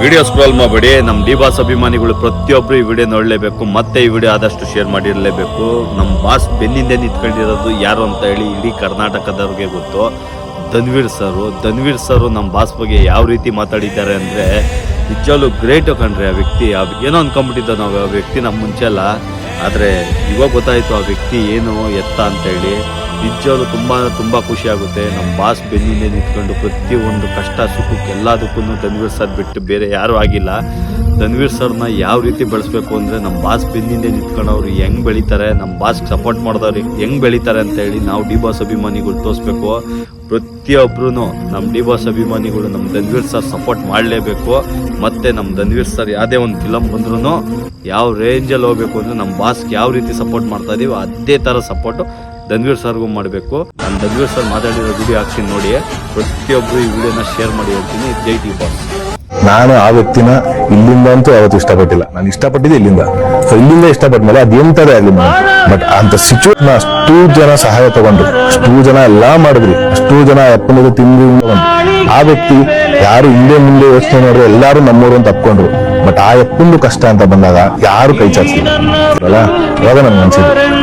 Video scroll ಮಾಡಬೇಡಿ. ನಮ್ಮ D boss ಅಭಿಮಾನಿಗಳು ಪ್ರತಿಯೊಬ್ಬರು ಈ ವಿಡಿಯೋ ನೋಡಲೇಬೇಕು, ಮತ್ತೆ ಈ ವಿಡಿಯೋ ಆದಷ್ಟು ಶೇರ್ ಮಾಡಿರಲೇಬೇಕು. ನಮ್ಮ ಬಾಸ್ ಬೆನ್ನಿಂದೆ ನಿಂತ್ಕೊಂಡಿರೋದು ಯಾರು ಅಂತ ಹೇಳಿ ಇಡೀ ಕರ್ನಾಟಕದವ್ರಿಗೆ ಗೊತ್ತು. ಧನ್ವೀರ್ ಸರು ನಮ್ಮ ಬಾಸ್ ಬಗ್ಗೆ ಯಾವ ರೀತಿ ಮಾತಾಡಿದ್ದಾರೆ ಅಂದರೆ ನಿಜವಾಗ್ಲೂ ಗ್ರೇಟು ಕಣ್ರಿ. ಆ ವ್ಯಕ್ತಿ ಏನೋ ಅಂದ್ಕೊಂಡ್ಬಿಟ್ಟಿದ್ದ ನಾವು ಆ ವ್ಯಕ್ತಿ ನಮ್ಮ ಮುಂಚೆ ಅಲ್ಲ, ಆದರೆ ಇವಾಗ ಗೊತ್ತಾಯಿತು ಆ ವ್ಯಕ್ತಿ ಏನು ಎತ್ತ ಅಂತೇಳಿ. ನಿಜವಾಗ್ಲೂ ತುಂಬ ಖುಷಿ ಆಗುತ್ತೆ. ನಮ್ಮ ಬಾಸ್ ಬೆನ್ನಿಂದೆ ನಿಂತ್ಕೊಂಡು ಪ್ರತಿಯೊಂದು ಕಷ್ಟ ಸುಖಕ್ಕೆ ಎಲ್ಲದಕ್ಕೂ ಧನ್ವೀರ್ ಸರ್ ಬಿಟ್ಟು ಬೇರೆ ಯಾರೂ ಆಗಿಲ್ಲ. ಧನ್ವೀರ್ ಸರ್ನ ಯಾವ ರೀತಿ ಬೆಳೆಸ್ಬೇಕು ಅಂದರೆ ನಮ್ಮ ಬಾಸ್ ಬೆನ್ನಿಂದೆ ನಿಂತ್ಕೊಂಡು ಅವ್ರು ಹೆಂಗೆ ಬೆಳೀತಾರೆ, ನಮ್ಮ ಬಾಸ್ಗೆ ಸಪೋರ್ಟ್ ಮಾಡಿದವ್ರು ಹೆಂಗೆ ಬೆಳೀತಾರೆ ಅಂತೇಳಿ ನಾವು ಡಿ ಬಾಸ್ ಅಭಿಮಾನಿಗಳು ತೋರಿಸ್ಬೇಕು. ಪ್ರತಿಯೊಬ್ಬರೂ ನಮ್ಮ ಡಿ ಬಾಸ್ ಅಭಿಮಾನಿಗಳು ನಮ್ಮ ಧನ್ವೀರ್ ಸರ್ ಸಪೋರ್ಟ್ ಮಾಡಲೇಬೇಕು. ಮತ್ತು ನಮ್ಮ ಧನ್ವೀರ್ ಸರ್ ಯಾವುದೇ ಒಂದು ಫಿಲಮ್ ಬಂದ್ರೂ ಯಾವ ರೇಂಜಲ್ಲಿ ಹೋಗಬೇಕು ಅಂದರೆ ನಮ್ಮ ಬಾಸ್ಗೆ ಯಾವ ರೀತಿ ಸಪೋರ್ಟ್ ಮಾಡ್ತಾ ಇದೀವೋ ಅದೇ ಥರ ಸಪೋರ್ಟು ಧನ್ವೀರ್ ಸರ್ಗೂ ಮಾಡಬೇಕು. ನಾನು ಧನ್ವೀರ್ ಸರ್ ಮಾತಾಡಿರೋ ವಿಡಿಯೋ ಹಾಕ್ತೀನಿ ನೋಡಿ. ಪ್ರತಿಯೊಬ್ಬರು ಈ ವಿಡಿಯೋನ ಶೇರ್ ಮಾಡಿ ಹೇಳ್ತೀನಿ. ಜೈ ಡಿ ಬಾಸ್. ನಾನು ಆ ವ್ಯಕ್ತಿನ ಇಲ್ಲಿಂದ ಅಂತೂ ಯಾವತ್ತು ಇಷ್ಟಪಟ್ಟಿಲ್ಲ. ನಾನು ಇಷ್ಟಪಟ್ಟಿದ್ದೆ ಇಲ್ಲಿಂದ. ಸೊ ಇಲ್ಲಿಂದ ಇಷ್ಟಪಟ್ಮೇಲೆ ಅದೇಂತದೇ ಆಗಲಿ, ಬಟ್ ಅಂತ ಸಿಚುವೇಶನ್ ಅಷ್ಟು ಜನ ಸಹಾಯ ತಗೊಂಡ್ರು, ಅಷ್ಟು ಜನ ಎಲ್ಲಾ ಮಾಡಿದ್ರಿ, ಅಷ್ಟು ಜನ ಅಪ್ಪನಿಗೆ ತಿಂದು ಆ ವ್ಯಕ್ತಿ ಯಾರು ಹಿಂದೆ ಮುಂದೆ ಯೋಚನೆ ಮಾಡಿದ್ರೆ ಎಲ್ಲಾರು ನಮ್ಮೂರು ಅಂತ ತಪ್ಕೊಂಡ್ರು. ಬಟ್ ಆ ಎಪ್ಪಂದು ಕಷ್ಟ ಅಂತ ಬಂದಾಗ ಯಾರು ಕೈ ಚಾಚಿಲ್ಲ ಅಲ್ಲ. ಇವಾಗ ನನ್ಗೆ ಅನ್ಸಿದ್ರು